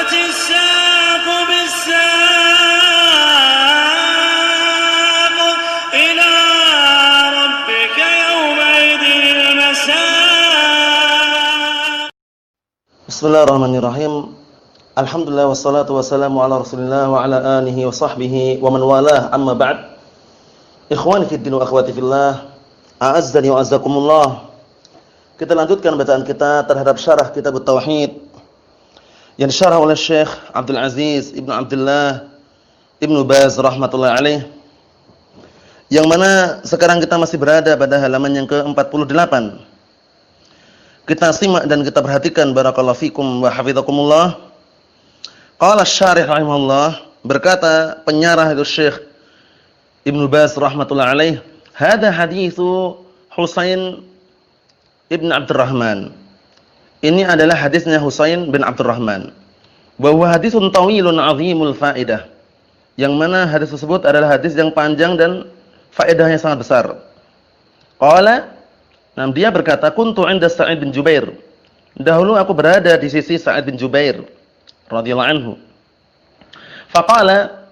والتفت الساق بالساق إلى ربك يومئذ المساق. Bismillahirrahmanirrahim. Alhamdulillah wassalatu wassalamu ala Rasulillah wa ala alihi wa sahbihi wa man walah, amma ba'd. Ikhwani fid din wa akhwati fillah, a'azzani wa azzakumullah. Kita lanjutkan bacaan kita terhadap syarah kitab Tauhid yang disyarah oleh Syekh Abdul Aziz Ibnu Abdullah Ibnu Baz rahmatullahi alaih. Yang mana sekarang kita masih berada pada halaman yang ke-48. Kita simak dan kita perhatikan barakallahu fikum wa hafizakumullah. Qala asy-syarih rahimahullah, berkata penyarah itu Syekh Ibnu Baz rahmatullahi alaih, "Hadza haditsu Husain ibn Abdurrahman." Ini adalah hadisnya Husain bin Abdurrahman. Bahwa hadisun tawilun azimul faidah. Yang mana hadis tersebut adalah hadis yang panjang dan faedahnya sangat besar. Qala, dia berkata, kuntu 'inda Sa'id bin Jubair. Dahulu aku berada di sisi Sa'id bin Jubair radhiyallahu anhu. Faqala,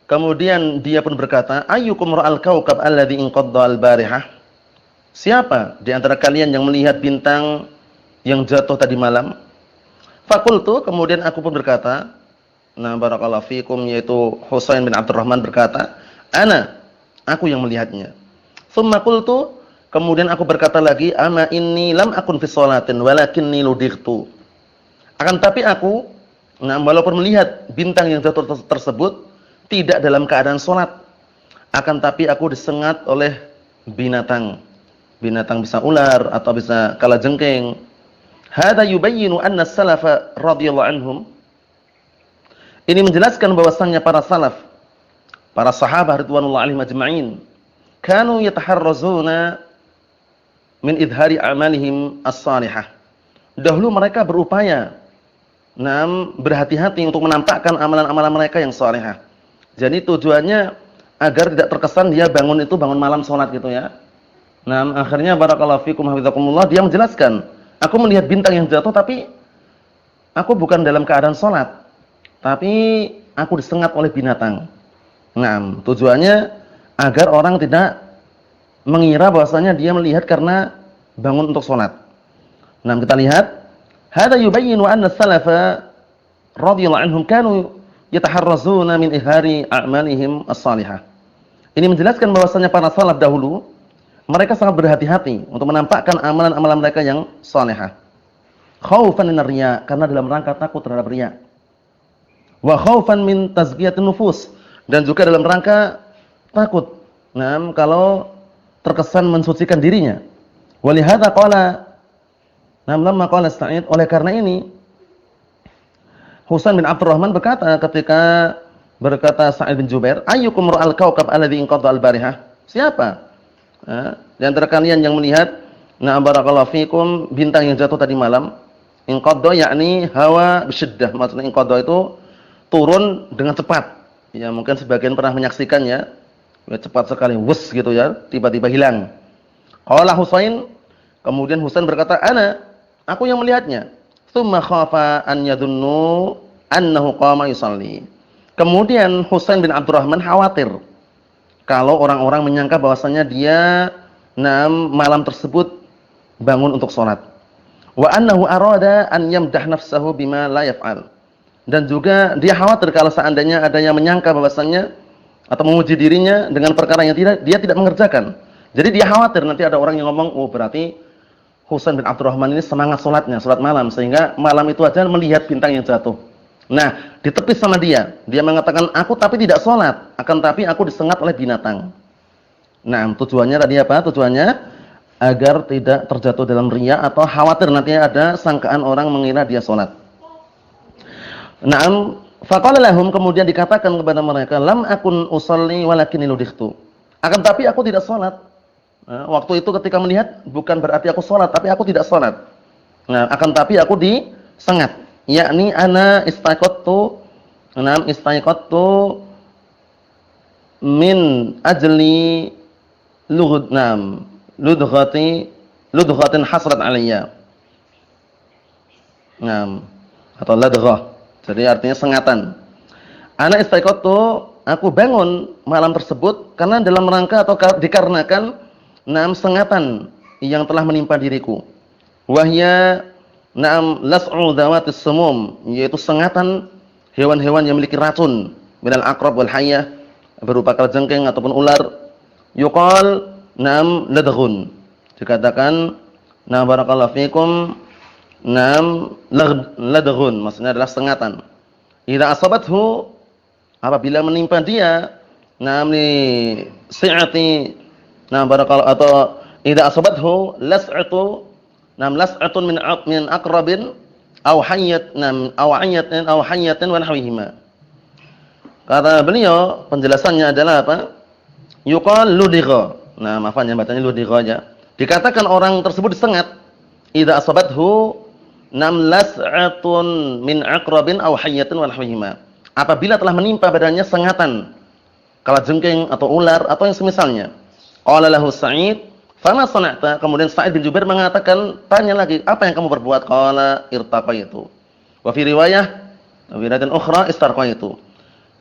kemudian dia pun berkata, ayyukum ra'al kawkab alladhi inqadda al-barihah? Siapa di antara kalian yang melihat bintang yang jatuh tadi malam? Faqultu, kemudian aku pun berkata, barakallahu fikum, yaitu Husain bin Abdurrahman berkata, ana, aku yang melihatnya. Tsumma qultu, kemudian aku berkata lagi, ama inni lam akun fi sholatin walakinni ludightu. Akan tapi aku, walaupun melihat bintang yang jatuh tersebut tidak dalam keadaan salat, akan tapi aku disengat oleh binatang. Binatang bisa ular atau bisa kalajengking. Hadza yubayyinu anna as-salafa radhiyallahu anhum. Ini menjelaskan bahwasannya para salaf, para sahabat ridwanullah alaihim ajma'in, kanu yataharrazuna min idhari amalihim as-salihah. Dahulu mereka berupaya berhati-hati untuk menampakkan amalan-amalan mereka yang salihah. Jadi tujuannya agar tidak terkesan dia bangun malam salat gitu ya. Akhirnya barakallahu fikum hafizakumullah, dia menjelaskan, aku melihat bintang yang jatuh tapi aku bukan dalam keadaan salat, tapi aku disengat oleh binatang. Tujuannya agar orang tidak mengira bahwasanya dia melihat karena bangun untuk salat. Kita lihat, hadza yubayyinu anna as-salafa radhiyallahu anhum kanu yataharrazuna min ihari a'malihim as-salihah. Ini menjelaskan bahwasanya para salaf dahulu mereka sangat berhati-hati untuk menampakkan amalan-amalan mereka yang salihah. Khaufan min riya, karena dalam rangka takut terhadap riya. Wa khaufan min tazkiyatin nufus, dan juga dalam rangka takut kalau terkesan mensucikan dirinya. Walihadza qala, lamma qala Sa'id, oleh karena ini Husain bin Abdurrahman berkata ketika berkata Sa'id bin Jubair, ayyukum ra'al kawkab alladhi inqadha al-barihah? Siapa di antara kalian yang melihat barakallahu fikum bintang yang jatuh tadi malam? Inqadha yakni hawa bisyiddah, maksudnya inqadha itu turun dengan cepat. Ya, mungkin sebagian pernah menyaksikannya. Cepat sekali, wus gitu ya, tiba-tiba hilang. Qala Husain, kemudian Husain berkata, ana, aku yang melihatnya. Tsumma khafa an yadhunnu annahu qama yusalli. Kemudian Husain bin Abdurrahman khawatir kalau orang-orang menyangka bahwasanya dia malam tersebut bangun untuk salat. Wa annahu arada an yamdah nafsahu bima la yaf'al. Dan juga dia khawatir kalau seandainya ada yang menyangka bahwasanya atau memuji dirinya dengan perkara yang dia tidak mengerjakan. Jadi dia khawatir nanti ada orang yang ngomong, oh berarti Husain bin Abdurrahman ini semangat salatnya, salat malam, sehingga malam itu aja melihat bintang yang jatuh. Ditepis sama dia. Dia mengatakan, aku tapi tidak salat, akan tapi aku disengat oleh binatang. Tujuannya tadi apa? Tujuannya agar tidak terjatuh dalam riya atau khawatir nanti ada sangkaan orang mengira dia salat. Faqala lahum, kemudian dikatakan kepada mereka, lam akun usalli walakinni ludightu. Akan tapi aku tidak salat. Waktu itu ketika melihat bukan berarti aku salat, tapi aku tidak salat. Akan tapi aku disengat. Yakni ana istaiqattu min ajli ludghatin hasrat alayya. Atau ladghah. Jadi artinya sengatan. Ana istaiqadtu, aku bangun malam tersebut karena dalam rangka atau dikarenakan sengatan yang telah menimpa diriku. Wahya las'u dzawatis sumum, yaitu sengatan hewan-hewan yang memiliki racun, minal aqrab wal hayyah, berupa kalajengking ataupun ular. Yuqal ladghun. Dikatakan barakallahu fikum ladghun, maksudnya adalah sengatan. Idza asabathu, apabila menimpa dia li si'ati barakallahu, atau idza asabathu las'atu las'atun min aqrabin aw hayyatin wa nahwihima. Kata beliau, penjelasannya adalah apa? Yuqal ludigha. Maafan ya, bacanya ludigha aja. Dikatakan orang tersebut disengat idza asabathu las'atun min aqrabin aw hayyatin wa nahwihima. Apabila telah menimpa badannya sengatan, kalajengking atau ular atau yang semisalnya. Qala lahu Sa'id, "Fama sana'ta?" Kemudian Sa'id bin Jubair mengatakan, tanya lagi, "Apa yang kamu perbuat?" Qala irtaqaitu. Wa fi riwayatin ukhra istarqaitu.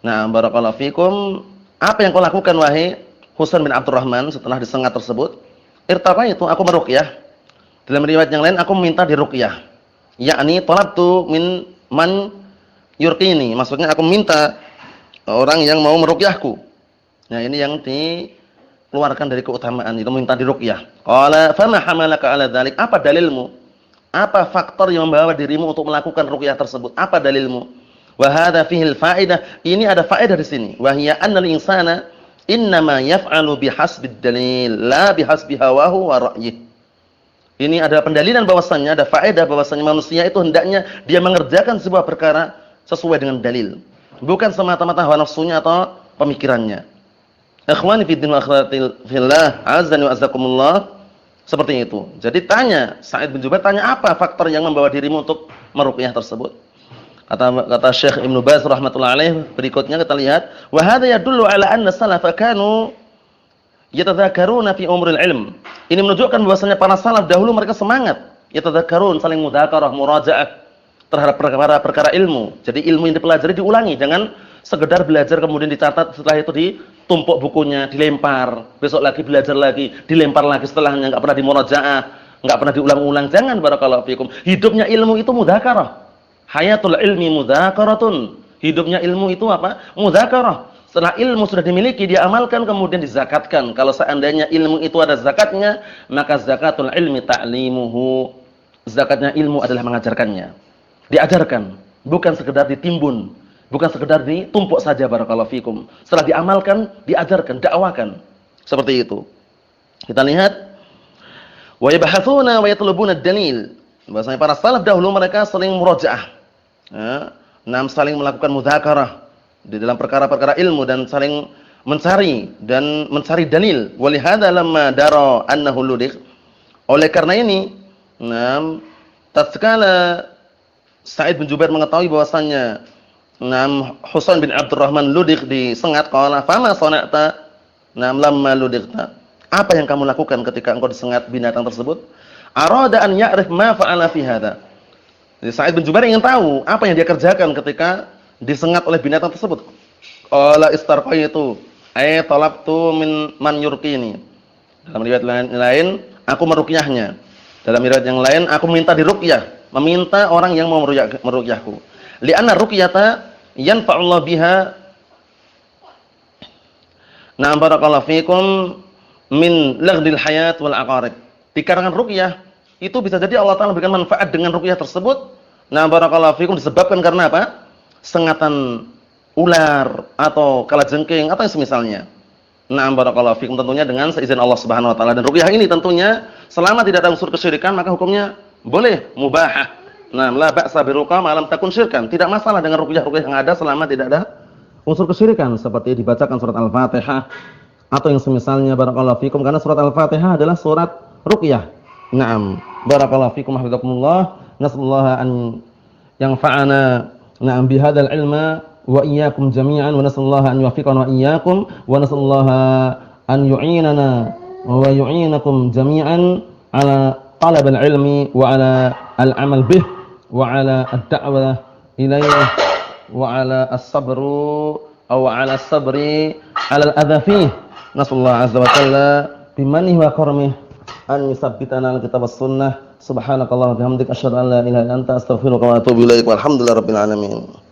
Barakallahu fikum, apa yang kau lakukan wahai Husain bin Abdurrahman setelah disengat tersebut? Irtaqaitu, aku meruqyah. Dalam riwayat yang lain, aku meminta diruqyah. Yakni talabtu min man yurqini, maksudnya aku minta orang yang mau meruqyahku. Ini yang dikeluarkan dari keutamaan, itu minta diruqyah. Qala fama hamalaka ala dzalik? Apa dalilmu? Apa faktor yang membawa dirimu untuk melakukan ruqyah tersebut? Apa dalilmu? Wa hadza fihi al-fa'idah. Ini ada faedah di sini. Wa hiya anna al-insana innama yaf'alu bihasbid dalil, la bihasbi hawahu wa ra'yihi. Ini adalah pendalilan bahwasannya, ada faedah bahwasannya manusia itu hendaknya dia mengerjakan sebuah perkara sesuai dengan dalil, bukan semata-mata hawa nafsunya atau pemikirannya. Ikhwani fi din wa akhwati fillah, azza wa azakumullah, seperti itu. Jadi tanya Sa'id bin Jubair, tanya apa faktor yang membawa dirimu untuk meruqyah tersebut? Kata Syekh Ibnu Baz rahmatullah alaih, berikutnya kita lihat, wa hadza yadullu ala anna salafa kanu yatadzakaruna fi umril ilm. Ini menunjukkan bahwasanya para salaf dahulu mereka semangat yatadzakarun, saling mudzakarah, murajaah terhadap perkara-perkara ilmu. Jadi ilmu yang dipelajari diulangi, jangan sekedar belajar kemudian dicatat, setelah itu ditumpuk bukunya, dilempar, besok lagi belajar lagi, dilempar lagi setelahnya, enggak pernah dimurajaah, enggak pernah diulang-ulang. Jangan, barakallahu fikum. Hidupnya ilmu itu mudzakarah. Hayatul ilmi mudzakaratun. Hidupnya ilmu itu apa? Mudzakarah. Setelah ilmu sudah dimiliki, dia amalkan, kemudian dizakatkan. Kalau seandainya ilmu itu ada zakatnya, maka zakatul ilmi ta'limuhu. Zakatnya ilmu adalah mengajarkannya. Diajarkan, bukan sekedar ditimbun, bukan sekedar ditumpuk saja, barakallahu fikum. Setelah diamalkan, diajarkan, dakwakan. Seperti itu. Kita lihat, wa yabhatsuna wa yatlubuna ad-dalil. Bahwasanya para salaf dahulu mereka saling murajaah. Saling melakukan mudzakarah di dalam perkara-perkara ilmu dan saling mencari dalil. Walihada lamma dara annahu ludigh. Oleh karena ini, tatkala Sa'id bin Jubair mengetahui bahwasannya Husain bin Abdurrahman ludigh disengat, qala fama sana'ta lamma ludighta? Apa yang kamu lakukan ketika engkau disengat binatang tersebut? Arada an ya'rif ma fa'ala fi hadha. Jadi Sa'id bin Jubair ingin tahu apa yang dia kerjakan ketika disengat oleh binatang tersebut. Qala istarqaitu, ay talabtu min man yurqini. Dalam riwayat lain, aku meruqyahnya. Dalam riwayat yang lain, aku minta diruqyah, meminta orang yang mau meruqyahku. Li'anna ruqyata yanfa'ullah biha. Na'am barakallahu fikum min laghdil hayat wal aqarib. Dikarenakan ruqyah itu bisa jadi Allah Ta'ala berikan manfaat dengan ruqyah tersebut. Barakallahu fikum, disebabkan karena apa? Sengatan ular atau kalajengking atau yang semisalnya. Barakallahu fikum, tentunya dengan seizin Allah Subhanahu wa taala. Dan ruqyah ini tentunya selama tidak ada unsur kesyirikan maka hukumnya boleh, mubahah. La ba'sa biruqa ma lam takun syirkan. Tidak masalah dengan ruqyah-ruqyah yang ada selama tidak ada unsur kesyirikan, seperti dibacakan surat Al-Fatihah atau yang semisalnya, barakallahu fikum, karena surat Al-Fatihah adalah surat ruqyah. Barakallahu fikum hafizakumullah. Nasallahu an yanfa'ana bihadzal ilma wa iyyakum jami'an, wa nasallahu an yuwaffiqana wa iyyakum, wa nasallahu an yu'inana wa yu'inakum jami'an ala talabil ilmi wa ala al-amal bih wa ala ad-da'wah ilayhi wa 'ala as-sabru aw 'ala as-sabri 'ala al-adha fihi. Nasallahu 'azza wa jalla bimanihi wa karamih an yusabbitana al-kitab was-sunnah. Subhanakallahumma wa bihamdika asyhadu an la ilaha illa anta astaghfiruka wa atubu ilaik. Walhamdulillahirabbil alamin.